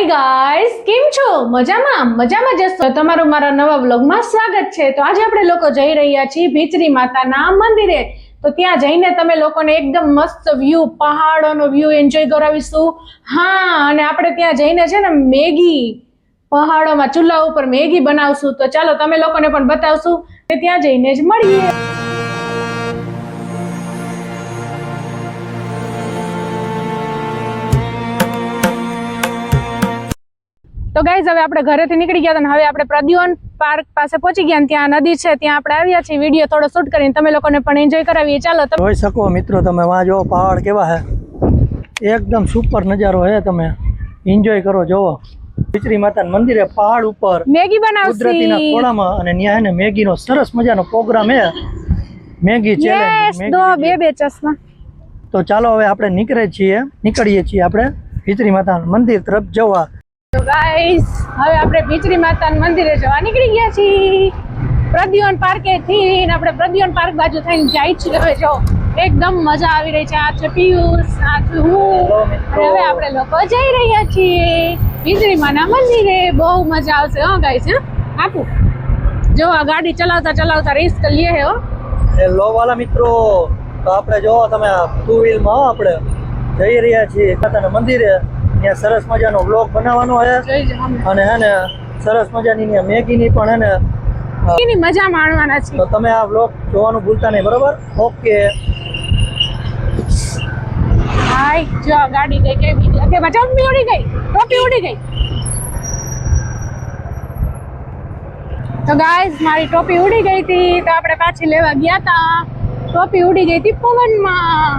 Hi guys, કેમ છો? મજામાં જશો. તમારું મારા નવા વ્લોગમાં સ્વાગત છે. તો આજે આપણે લોકો જઈ રહ્યા છીએ ભીચરી માતાના મંદિરે. તો ત્યાં જઈને તમે લોકોને એકદમ મસ્ત વ્યૂ, પહાડોનો વ્યૂ એન્જોય કરાવીશું. હા, અને આપણે ત્યાં જઈને છે ને મેગી, પહાડોમાં ચૂલા ઉપર મેગી બનાવશું. તો ચાલો તમે લોકોને પણ બતાવશું. ત્યાં જઈને જ મળીએ. તો ગાઈઝ, હવે આપણે ઘરેથી નીકળી ગયા અને હવે આપણે પ્રદ્યુમન પાર્ક પાસે પહોંચી ગયા. ત્યાં નદી છે, ત્યાં આપણે આવ્યા છીએ. વિડીયો થોડો શૂટ કરીને તમે લોકોને પણ એન્જોય કરાવીએ. ચાલો જોઈ શકો મિત્રો, તમે વાં જો પહાડ કેવા હે, એકદમ સુપર નજારો હે. તમે એન્જોય કરો. જોવો ભીચરી માતાના મંદિરે પહાડ ઉપર મેગી બનાવશી કુદરતીના ખોળામાં, અને ત્યાં હે ને મેગીનો સરસ મજાનો પ્રોગ્રામ હે, મેગી ચેલેન્જ. બે ચશ્મા. તો ચાલો હવે આપણે નીકળીએ છીએ આપણે ભીચરી માતાના મંદિર તરફ જવા. તો ગાઈસ, હવે આપણે ભીચરી માતાના મંદિરે જવા નીકળી ગયા છીએ પ્રદ્યુમન પાર્કેથી. આપણે પ્રદ્યુમન પાર્ક બાજુ થઈને જાય છીએ. હવે જો એકદમ મજા આવી રહી છે. આ છે પિયુષ, આ છું હું, અને હવે આપણે લોકો જઈ રહ્યા છીએ ભીચરી માના મંદિરે. બહુ મજા આવશે હો ગાઈસ. આપું જો આ ગાડી ચલાવતા રિસ્ક લઈએ હે હો. હેલો વાલા મિત્રો, તો આપણે જો તમે ટુ વ્હીલમાં આપણે જઈ રહ્યા છીએ માતાના મંદિરે. ત્યાં સરસ મજાનો વ્લોગ બનાવવાનો છે, અને હે ને સરસ મજાની મેગીની પણ હે ને એની મજા માણવાના છે. તો તમે આ વ્લોગ જોવાનું ભૂલતા નહીં, બરોબર? ઓકે. હાય, જો ગાડી ગઈ કેવી લાગે. ટોપી ઉડી ગઈ. તો ગાઈઝ, મારી ટોપી ઉડી ગઈ હતી, તો આપણે પાછી લેવા ગયા હતા. ટોપી ઉડી ગઈ હતી પવનમાં.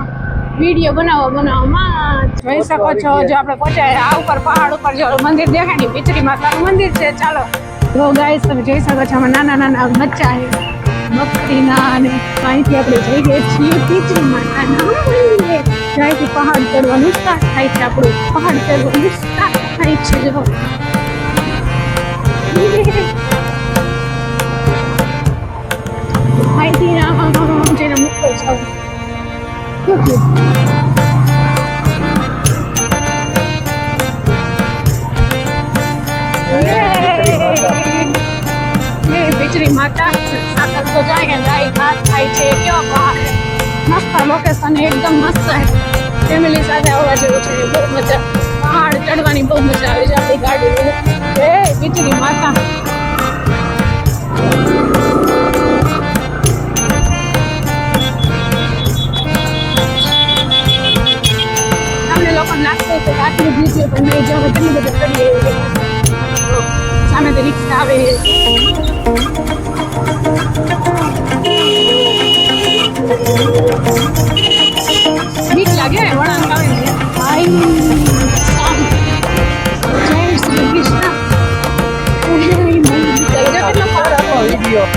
વિડીયો બનાવવામાં જોઈ શકો છો. જો આપણે પહોંચ્યા આ ઉપર પહાડ ઉપર, જો મંદિર દેખાય ને, ભીચરી માતાનું મંદિર છે. ચાલો તો ગાઈસ, તમે જોઈ શકો છો આમાં નાના બચ્ચા છે બકરીના, અને અહીંથી આપણે જઈ ગયા છીએ ભીચરી માતાના મંદિરે. અહીંથી પહાડ ચડવાનું સ્ટાર્ટ થાય છે. આપણું પહાડ ચડવાનું સ્ટાર્ટ થાય છે. જો અહીંથી જઈને મૂકો છો. ભીચરી માતા આગળ તો જાય ગાય ઘાસ થાય છે. કેવો પહાડ, મસ્ત લોકેશન, એકદમ મસ્ત છે. ફેમિલી સાથે આવવા જેવું છે. બહુ મજા, પહાડ ચડવાની બહુ મજા આવે છે. આપણી ગાડી ભીચરી માતા. લાગતું છે આટલી વિડીયો પણ નહીં જો કેટલી બધી કરી એવી સામેથી રિક્ષા આવે. બીક લાગે વળાંક આવે ને ભાઈ. જય શ્રી કૃષ્ણ. કેટલો સારો વિડીયો.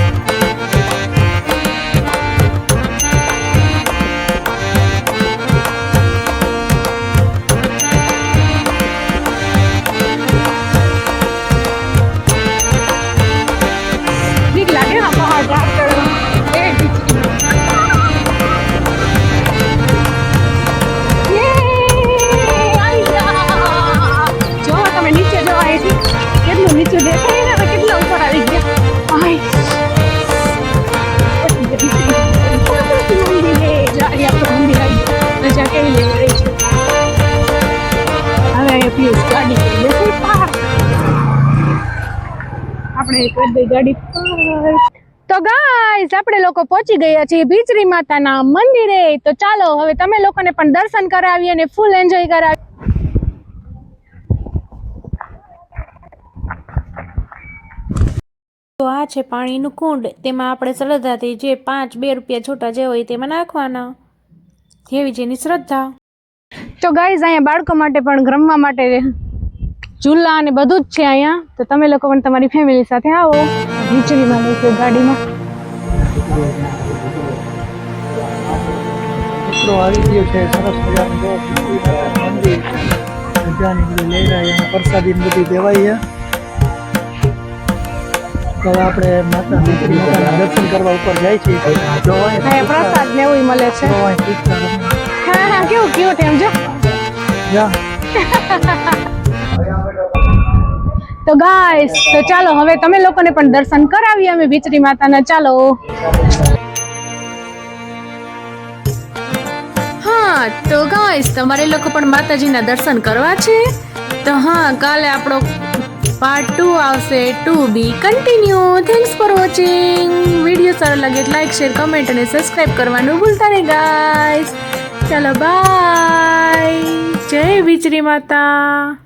તો ગાઈસ, આપણે લોકો પહોંચી ગયા છીએ ભીચરી માતાના મંદિરે. તો ચાલો હવે તમે લોકોને પણ દર્શન કરાવીએ અને ફૂલ એન્જોય કરાવીએ. તો આ છે પાણીનું કુંડ. તેમાં આપણે શ્રદ્ધાથી જે 2 રૂપિયા છૂટા જે હોય તેમાં નાખવાના, જેવી જેની શ્રદ્ધા. તો ગાઈસ, અહીંયા બાળકો માટે પણ રમવા માટે ઝૂલા અને બધું જ છે અહીંયા. તો તમે લોકો પણ તમારી ફેમિલી સાથે આવો ભીચરીમાં લઈ ગાડીમાં. મિત્રો આવી ગયો છે સરસ મજાનું મંદિર. મજાની બધી લઈ રહ્યા, પ્રસાદી બધી દેવાય છે. તો આપણે માતા ભીચરી માતાના દર્શન કરવા ઉપર જાય છે. અહીંયા પ્રસાદ ને એવું મળે છે. હા, કેવું ક્યુટ એમ જો. જા તો ગાઈસ તો ચાલો હવે તમે લોકોને પણ દર્શન કરાવીએ અમે વિચરી માતાના. ચાલો. હા તો ગાઈસ તમારે લોકો પણ માતાજીના દર્શન કરવા છે તો હા કાલે આપણો પાર્ટ 2 આવશે to be continue. Thanks for watching. Video સારો લાગે લાઈક શેર કમેન્ટ અને સબસ્ક્રાઇબ કરવાનું ભૂલતા નહીં ગાઈસ. ચાલો બાય. જય વિચરી માતા.